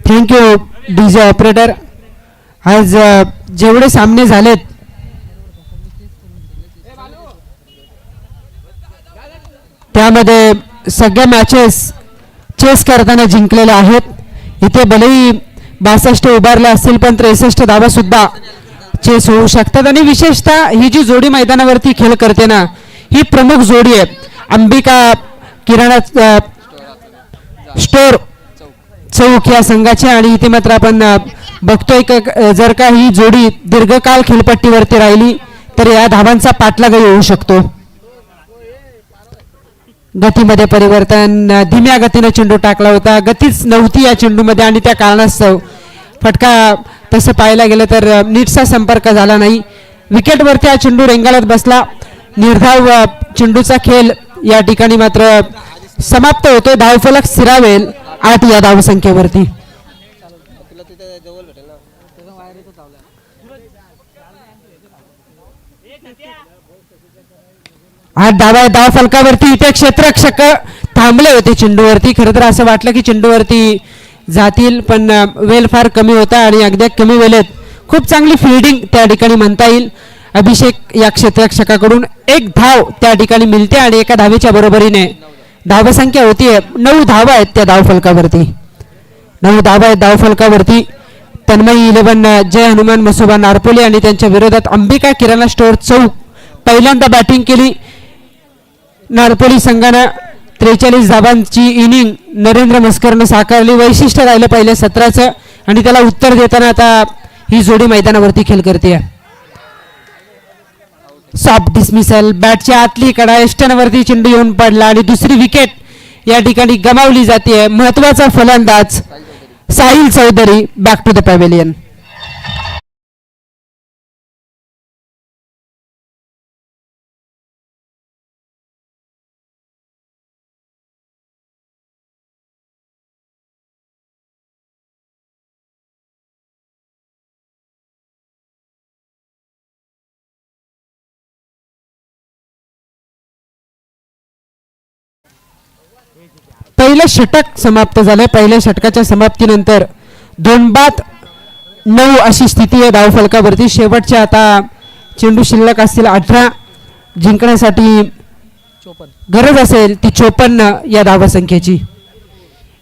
Thank you DJ operator. आज जेवढे सामने झालेत त्यामध्ये सगळ्या मॅचेस चेस करताना जिंकलेल्या आहेत. इथे भलेही 62 उभारले असतील पण 63 धावा सुद्धा चेस होऊ शकतात. आणि विशेषतः ही जी जोडी मैदानावरती खेळ करते ना ही प्रमुख जोडी आहे. अंबिका किराणा स्टोअर चौक या संघाचे. आणि इथे मात्र आपण बघतोय की जर का ही जोडी दीर्घकाळ खेळपट्टीवरती राहिली तर या धावांचा पाठलाग होऊ शकतो. गतीमध्ये परिवर्तन, धीम्या गतीने चेंडू टाकला होता, गतीच नव्हती या चेंडूमध्ये आणि त्या कारणास्तव फटका तसं पाहायला गेलं तर नीटचा संपर्क झाला नाही. विकेटवरती हा चेंडू रेंगाळत बसला. निर्धाव चेंडूचा खेळ या ठिकाणी मात्र समाप्त होतो. धावफलक स्थिरावेल 8 या धावसंख्येवरती. 8 धावा धाव फलकावरती. इथे क्षेत्ररक्षक थांबले होते चेंडूवरती. खरं तर असं वाटलं की चेंडूवरती जातील, पण वेल फार कमी होता आणि अगदी कमी वेळेत खूप चांगली फिल्डिंग त्या ठिकाणी म्हणता येईल. अभिषेक या क्षेत्ररक्षकाकडून एक धाव त्या ठिकाणी मिळते आणि एका धावेच्या बरोबरीने धावसंख्या होतीये 9 धावा आहेत त्या धावफलकावरती. 9 धावा आहेत धावफलकावरती. तन्मयी 11 जय हनुमान मसोबा नारपोली आणि त्यांच्या विरोधात अंबिका किराणा स्टोअर चौक पहिल्यांदा बॅटिंग केली. नारपोली संघानं 43 धावांची इनिंग नरेंद्र मस्करनं साकारली. वैशिष्ट्य राहिलं पहिल्या सत्राचं आणि त्याला उत्तर देताना आता ही जोडी मैदानावरती खेळ करते. सॉफ्ट डिसमिसल, बॅटच्या आतली कडा एस्टनवरती चेंडू येऊन पडला आणि दुसरी विकेट या ठिकाणी गमावली जाते. महत्वाचा फलंदाज Sahil Chaudhary back to the pavilion. पहिलं षटक समाप्त झालं. पहिल्या षटकाच्या समाप्तीनंतर 2-9 अशी स्थिती आहे धावफलकावरती. शेवटच्या आता चेंडू शिल्लक असतील 18. जिंकण्यासाठी गरज असेल ती 54 या धावसंख्येची.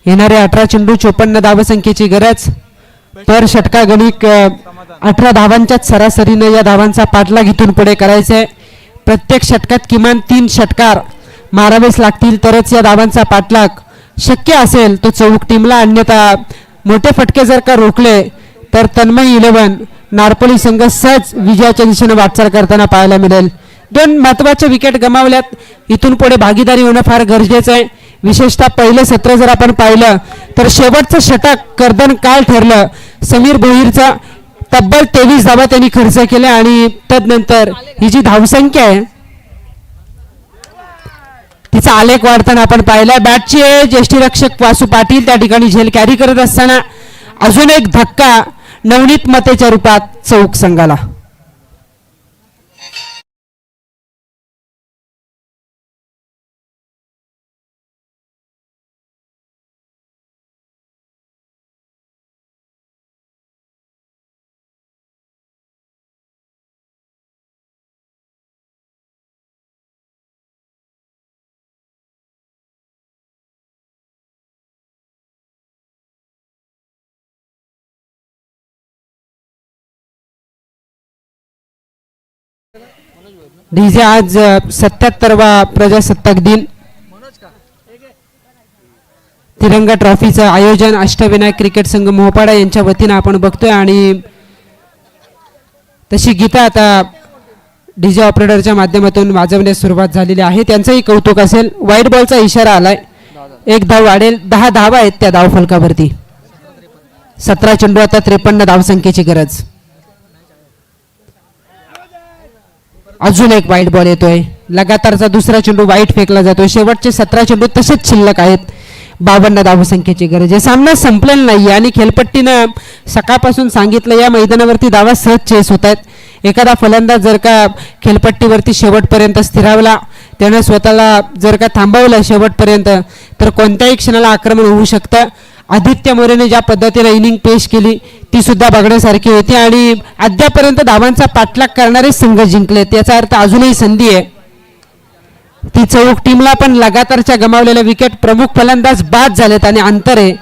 येणारे 18 चेंडू 54 धावसंख्येची गरज. पर षटका गणिक 18 धावांच्याच सरासरीनं या धावांचा पाठलाग इथून पुढे करायचा आहे. प्रत्येक षटकात किमान 3 षटकार मारावेच लागतील तरच या धावांचा पाठलाग शक्य असेल तो चौक टीमला. अन्यथा मोठे फटके जर का रोखले तर तन्मय 11 नारपोली संघ सहज विजयाच्या दिशेने वाटचाल करताना पाहायला मिळेल. 2 महत्वाच्या विकेट गमावल्यात. इथून पुढे भागीदारी होणं फार गरजेचं आहे. विशेषतः पहिलं सत्र जर आपण पाहिलं तर शेवटचं षटक कर्दन काळ ठरलं. समीर भोईरचा तब्बल 23 धावा त्यांनी खर्च केल्या आणि तदनंतर ही जी धावसंख्या आहे तिचा आलेख वाढताना आपण पाहिला. बॅटचे ज्येष्ठरक्षक वासू पाटील त्या ठिकाणी झेल कॅरी करत असताना अजून एक धक्का नवनीत मतेच्या रूपात चौक संघाला. डीजे आज 77वा प्रजासत्ताक दिन तिरंगा ट्रॉफीचं आयोजन अष्टविनायक क्रिकेट संघ मोहपाडा यांच्या वतीनं आपण बघतोय आणि तशी गीतं आता डीजे ऑपरेटरच्या माध्यमातून वाजवण्यास सुरुवात झालेली आहे. त्यांचंही कौतुक असेल. व्हाईट बॉलचा इशारा आलाय. एक धाव वाढेल. 10 धावा आहेत त्या धावफलकावरती. 17 चेंडू आता 53 धावसंख्येची गरज. अजून एक वाईट बॉल येतोय. लगातारचा दुसरा चेंडू वाईट फेकला जातोय. शेवटचे 17 चेंडू तसेच शिल्लक आहेत. 52 धावसंख्येची गरज आहे. सामना संपलेला नाही आणि खेळपट्टीनं सकाळपासून सांगितलं या मैदानावरती धावा सहज चेस होत आहेत. एखादा फलंदाज जर का खेळपट्टीवरती शेवटपर्यंत स्थिरावला त्यानं स्वतःला जर का थांबवलं शेवटपर्यंत तर कोणत्याही क्षणाला आक्रमण होऊ शकतं. आदित्य मोरेने ज्या पद्धतीने इनिंग पेश केली ती सुद्धा बघण्यासारखी होती आणि अद्यापर्यंत धावांचा पाठलाग करणारे संघ जिंकलेत. याचा अर्थ अजूनही संधी आहे. ती चौक टीमला पण लगातारच्या गमावलेल्या विकेट प्रमुख फलंदाज बाद झालेत आणि अंतर आहे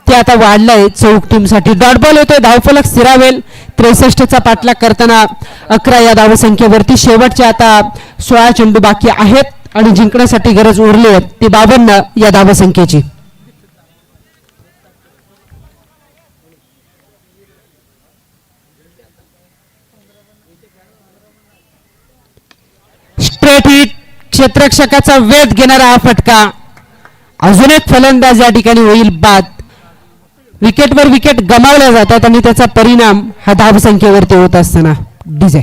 ते आता वाढलंय चौक टीमसाठी. डॉट बॉल येतोय. धावफलक स्थिरावेल. 63चा पाठलाग करताना 11 या धावसंख्येवरती. शेवटचे आता 16 चेंडू बाकी आहेत आणि जिंकण्यासाठी गरज उरली आहे ती 52 या धावसंख्येची. Straight hit. क्षेत्ररक्षकाचा वेध घेणारा हा फटका. अजून एक फलंदाज या ठिकाणी होईल बाद. विकेटवर विकेट गमावल्या जातात आणि त्याचा परिणाम हा धावसंख्येवरती होत असताना डीजे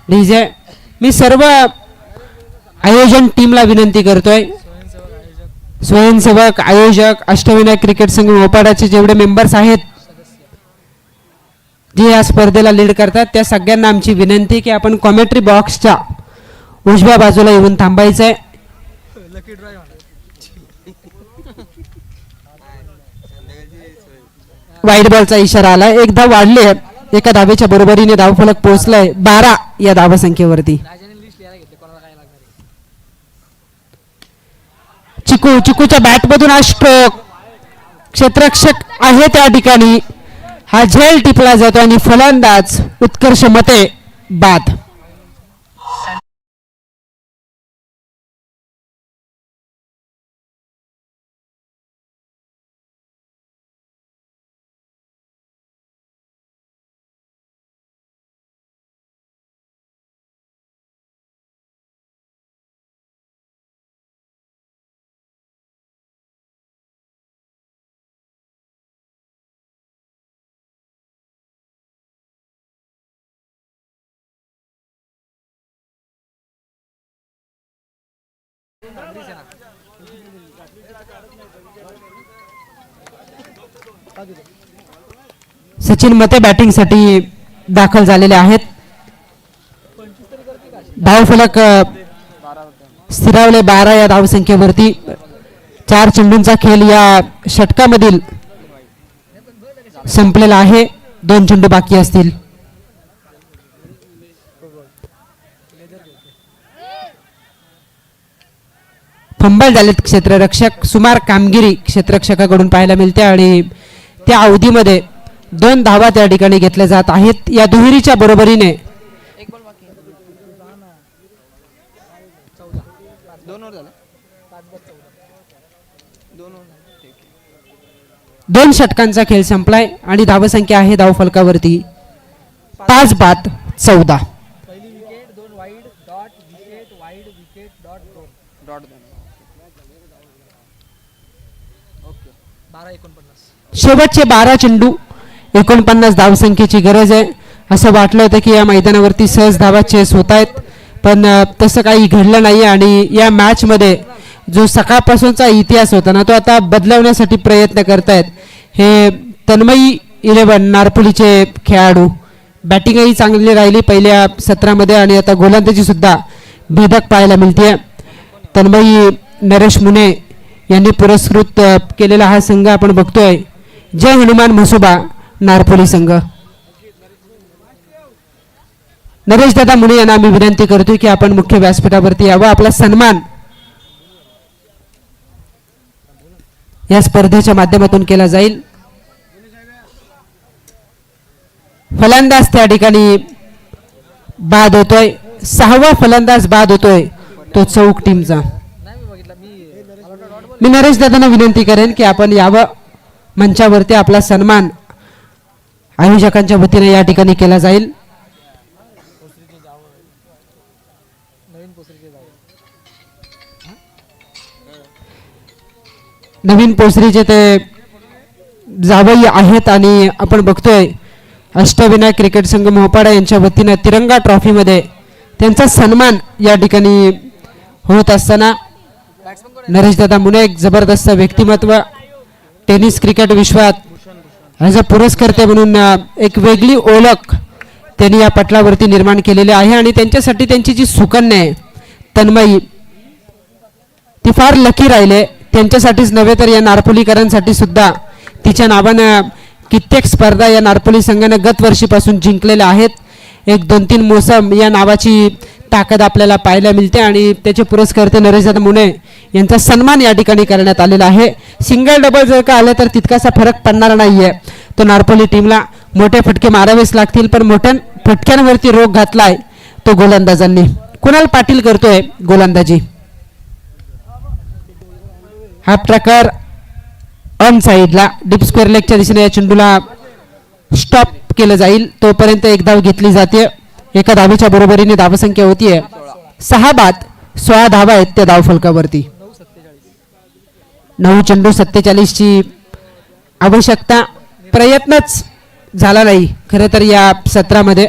डीजे मी सर्व आयोजन टीमला विनंती करतोय, स्वयंसेवक आयोजक अष्टविनायक क्रिकेट संघ मोपाडाचे जेवढे मेंबर्स आहेत जे या स्पर्धेला लीड करतात त्या सगळ्यांना आमची विनंती की आपण कॉमेंट्री बॉक्सच्या उजव्या बाजूला येऊन थांबायचंय. वाईट बॉलचा इशारा आला. एक धाव वाढली आहे, एका धावेच्या बरोबरीने धावफलक पोहोचलाय 12 या धावसंख्येवरती. चिकूच्या बॅटमधून हा स्ट्रोक क्षेत्ररक्षक आहे त्या ठिकाणी, हा झेल टिपला जातो आणि फलंदाज उत्कर्ष मते बाद. सचिन मते बॅटिंग साठी दाखल झालेले आहेत. धावफलक स्थिरावले 12 या धावसंख्येवरती. 4 चेंडूंचा खेळ या षटकामधील संपलेला आहे. 2 चेंडू बाकी असतील. फंबल झालेत क्षेत्ररक्षक. सुमार कामगिरी क्षेत्ररक्षकाकडून पाहायला मिळते आणि त्या अवधीमध्ये 2 धावा त्या ठिकाणी घेतल्या जात आहेत. या दुहेरीच्या बरोबरीने 2 षटकांचा खेळ संपलाय आणि धावसंख्या आहे धावफलकावरती 5 बाद 14. पहिली wicket 2 wide dot wicket wide wicket dot 2 dot okay 12-49. शेवटचे 12 चेंडू 49 धावसंख्येची गरज आहे. असं वाटलं होतं की या मैदानावरती सहज धावा चेस होत आहेत, पण तसं काही घडलं नाही आणि या मॅच मध्ये जो सकाळपासूनचा इतिहास होता ना तो आता बदलवण्यासाठी प्रयत्न करतायत हे तन्मयी 11 नारपोलीचे खेळाडू. बॅटिंगही चांगली राहिली पहिल्या सत्रामध्ये आणि आता गोलंदाजी सुद्धा भेदक पाहायला मिळते. तन्मयी नरेश मुने यांनी पुरस्कृत केलेला हा संघ आपण बघतोय. जय हनुमान म्हसोबा नारपोली संघ. नरेश दादा मुने यांना आम्ही विनंती करतोय की आपण मुख्य व्यासपीठावरती यावं. आपला सन्मान या स्पर्धेच्या माध्यमातून केला जाईल. फलंदाज त्या ठिकाणी बाद होतोय. 6वा फलंदाज बाद होतोय तो चौक टीमचा. मी नरेश दादांना विनंती करेन की आपण यावं मंचावरती. आपला सन्मान आयोजकांच्या वतीने या ठिकाणी केला जाईल. नवीन पोसरीचे ते जावई आहेत आणि आपण बघतोय अष्टविनायक क्रिकेट संघ मोपाडा यांच्या वतीने तिरंगा ट्रॉफीमध्ये त्यांचा सन्मान या ठिकाणी होत असताना नरेशदादा मुने एक जबरदस्त व्यक्तिमत्व टेनिस क्रिकेट विश्वात ॲज अ पुरस्कर्ते म्हणून एक वेगळी ओळख त्यांनी या पटलावरती निर्माण केलेली आहे आणि त्यांच्यासाठी त्यांची जी सुकन्या आहे तन्मयी ती फार लकी राहिले. त्यांच्यासाठीच नव्हे तर या नारपोलीकरांसाठी सुद्धा तिच्या नावानं कित्येक स्पर्धा या नारपोली संघाने गत वर्षीपासून जिंकलेल्या आहेत. 1-2-3 मोसम या नावाची ताकद आपल्याला पाहायला मिळते आणि त्याचे पुरस्कर्ते नरेशदादा मुने यांचा सन्मान या ठिकाणी करण्यात आलेला आहे. सिंगल डबल जर का आलं तर तितकासा फरक पडणार नाहीये. तो नारपोली टीमला मोठे फटके मारावेच लागतील, पण मोठ्या फटक्यांवरती रोग घातलाय तो गोलंदाजांनी. कुणाल पाटील करतोय गोलंदाजी. हा प्रकार ऑन साईडला डीप स्क्वेअर लेगच्या दिशेने या चेंडूला स्टॉप केलं जाईल. तोपर्यंत एक धाव घेतली जाते. एका धावेच्या बरोबरीने धावसंख्या होतीये 6 बाद 16 धावा आहेत त्या धावफलकावरती. 9 चेंडू 47 ची आवश्यकता. प्रयत्नच झाला नाही खरं तर या सत्रामध्ये.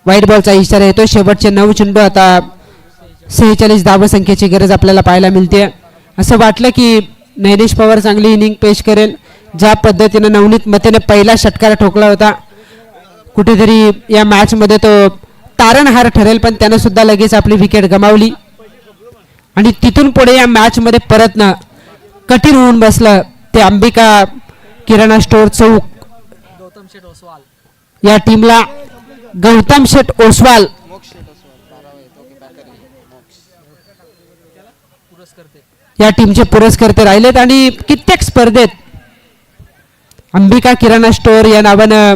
वाईट बॉलचा इशारा येतो. शेवटचे 9 चेंडू, आता 46 धावसंख्येची गरज आपल्याला पाहायला मिळते. असं वाटलं की नैनेश पवार चांगली इनिंग पेश करेल. ज्या पद्धतीनं नवनीत मतेने पहिला षटकार ठोकला होता, कुठेतरी या मॅचमध्ये तो तारणहार ठरेल, पण त्यानं सुद्धा लगेच आपली विकेट गमावली आणि तिथून पुढे या मॅचमध्ये परत ना कठीण होऊन बसलं ते अंबिका किराणा स्टोअर चौक गौतम शेठ ओसवाल या टीमला. गौतम शेठ ओसवाल या टीमचे पुरस्कर्ते राहिलेत आणि कित्येक स्पर्धेत अंबिका किराणा स्टोअर या नावानं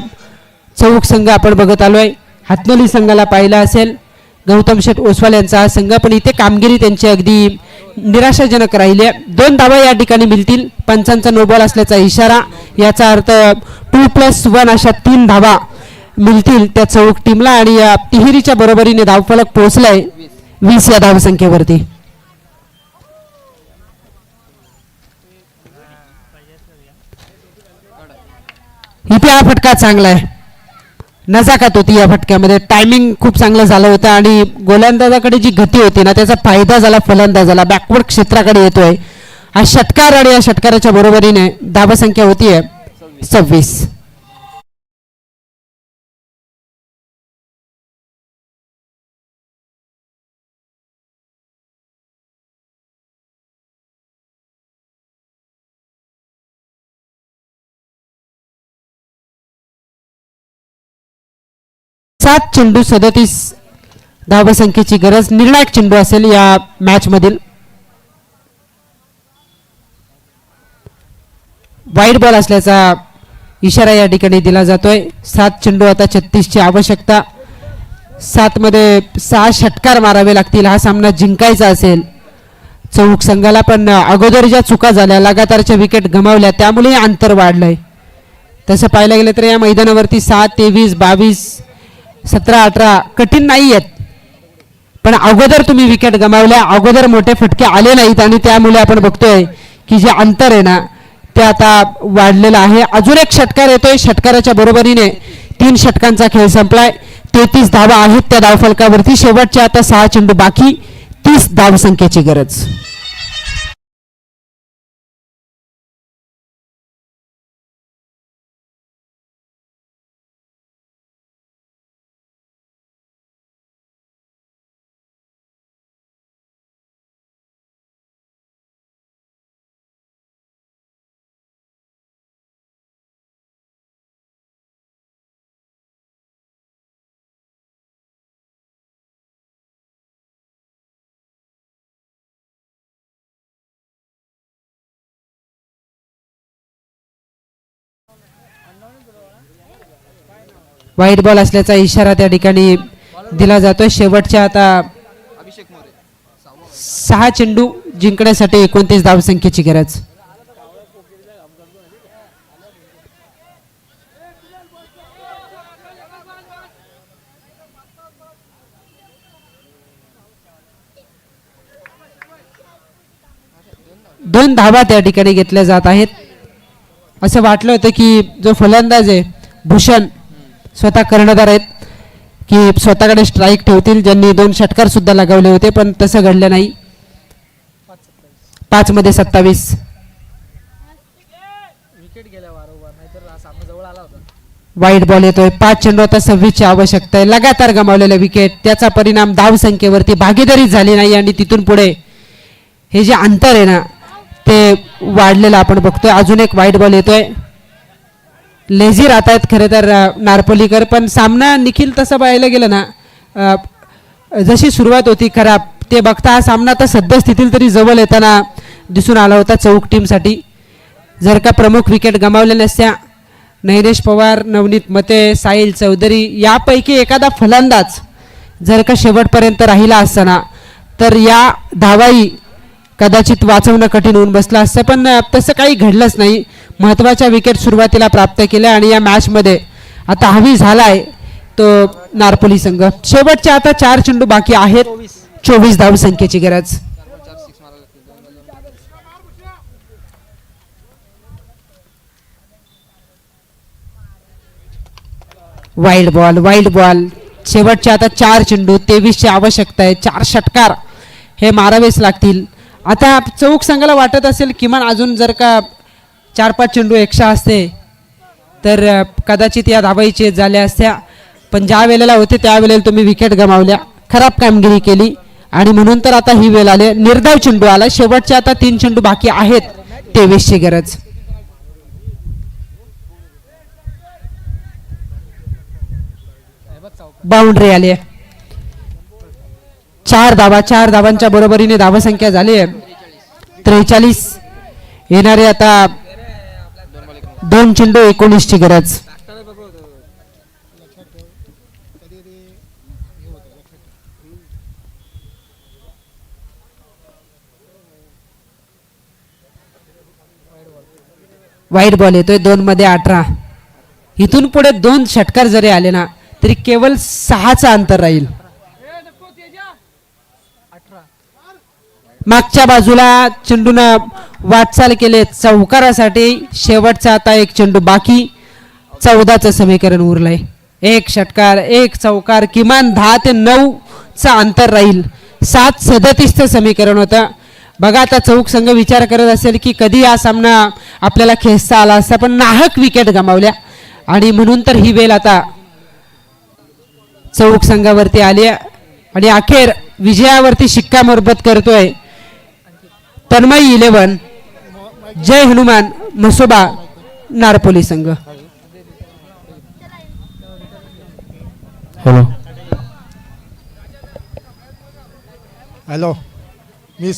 चौक संघ आपण बघत आलोय. हातनोली संघाला पाहिला असेल गौतम शेठ ओसवाल यांचा हा संघ, पण इथे कामगिरी त्यांची अगदी निराशाजनक राहिली. 2 धावा या ठिकाणी मिळतील. पंचांचा नो बॉल असल्याचा इशारा, याचा अर्थ 2+1 अशा 3 धावा मिळतील त्या चौक टीमला आणि या तिहेरीच्या बरोबरीने धावफलक पोहोचलाय 20 या धावसंख्येवरती. इथे हा फटका चांगला आहे, नजाकत होती या फटक्यामध्ये. टायमिंग खूप चांगलं झालं होतं आणि गोलंदाजाकडे जी गती होती ना त्याचा फायदा झाला फलंदाजाला. बॅकवर्ड क्षेत्राकडे येतोय हा षटकार आणि या षटकाराच्या बरोबरीने धावसंख्या होतीये 26. सात चेंडू 37 धावसंख्येची गरज. निर्णायक चेंडू असेल या मॅच मधील. वाईट बॉल असल्याचा इशारा या ठिकाणी दिला जातोय. 7 चेंडू, आता 36 ची आवश्यकता. 7 मध्ये 6 षटकार मारावे लागतील हा सामना जिंकायचा असेल चौक संघाला. पण अगोदर ज्या चुका झाल्या, लगातारच्या विकेट गमावल्या, त्यामुळे अंतर वाढलंय. तसं पाहायला गेलं तर या मैदानावरती 7, 23, 22, 17, 18 कठीण नाही आहेत, पण अगोदर तुम्ही विकेट गमावल्या, अगोदर मोठे फटके आले नाहीत आणि त्यामुळे आपण बघतोय की जे अंतर आहे ना ते आता वाढलेलं आहे. अजून एक षटकार येतोय, षटकाराच्या बरोबरीने 3 षटकांचा खेळ संपलाय. 33 धावा आहेत त्या धावफलकावरती. शेवटचे आता 6 चेंडू बाकी, 30 धावसंख्येची गरज. वाईट बॉल असल्याचा इशारा त्या ठिकाणी दिला जातोय. शेवटच्या आता 6 चेंडू जिंकण्यासाठी 29 धावसंख्येची गरज. दोन धावा त्या ठिकाणी घेतल्या जात आहेत. असं वाटलं होतं की जो फलंदाज आहे भूषण स्वतः कर्णधार आहेत की स्वतःकडे स्ट्राईक ठेवतील, ज्यांनी 2 षटकार सुद्धा लगावले होते, पण तसं घडलं नाही. 5 मध्ये 27 विकेट गेल्या वारंवार, नाहीतर हा सामना जवळ आला होता. वाईट बॉल येतोय. 5 चेंडू, आता 26 ची आवश्यकता आहे. लगातार गमावलेल्या विकेट, त्याचा परिणाम धावसंख्येवरती भागीदारी झाली नाही आणि तिथून पुढे हे जे अंतर आहे ना ते वाढलेलं आपण बघतोय. अजून एक वाईट बॉल येतोय. लेझी राहत आहेत खरं तर नारपोलीकर, पण सामना निखिल तसं पाहायला गेलं ना जशी सुरुवात होती खराब, ते बघता हा सामना आता सद्यस्थितीला तरी जवळ येताना दिसून आला होता चौक टीमसाठी. जर का प्रमुख विकेट गमावल्या नसत्या, नैनेश पवार, नवनीत मते, साहिल चौधरी यापैकी एखादा फलंदाज जर का शेवटपर्यंत राहिला असताना तर या धावाही कदाचित वाचवणं कठीण होऊन बसलं असतं, पण तसं काही घडलंच नाही. महत्त्वाच्या विकेट सुरुवातीला प्राप्त केल्या आणि या मॅचमध्ये आता हवी झालाय तो नारपोली संघ. शेवटचे आता 4 चेंडू बाकी आहेत, 24 धावसंख्येची गरज. वाईल्ड बॉल शेवटचे आता 4 चेंडू, 23ची आवश्यकता आहे. 4 षटकार हे मारावेच लागतील. आता चौक संघाला वाटत असेल किमान अजून जर का 4-5 चेंडू एक्स्ट्रा असते तर कदाचित या धाबाईचे झाल्या असत्या, पण ज्या वेळेला होते त्यावेळेला तुम्ही विकेट गमावल्या, खराब कामगिरी केली आणि म्हणून तर आता ही वेळ आली. निर्धाव चेंडू आला. शेवटचे आता 3 चेंडू बाकी आहेत. 23ची गरज. बाउंड्री आली आहे. 4 धावांच्या बरोबरीने धावसंख्या झाली आहे 43. येणारे आता 2 चेंडू 19ची गरज. वाईट बॉल येतोय. 2 मध्ये 18. इथून पुढे 2 षटकार जरी आले ना तरी केवळ 6चं अंतर राहील. मागच्या बाजूला चेंडूनं वाटचाल केले चौकारासाठी. शेवटचा आता 1 चेंडू बाकी. 14चं समीकरण उरलंय. 1 षटकार 1 चौकार, किमान 10 ते 9चं अंतर राहील. 7-37चं समीकरण होतं. बघा आता चौक संघ विचार करत असेल की कधी हा सामना आपल्याला खेचता आला असता, पण नाहक विकेट गमावल्या आणि म्हणून तर ही वेळ आता चौक संघावरती आली आणि अखेर विजयावरती शिक्कामोर्तब करतोय तन्मय 11 जय हनुमान म्हसोबा नारपोली संघ. हॅलो हॅलो, मी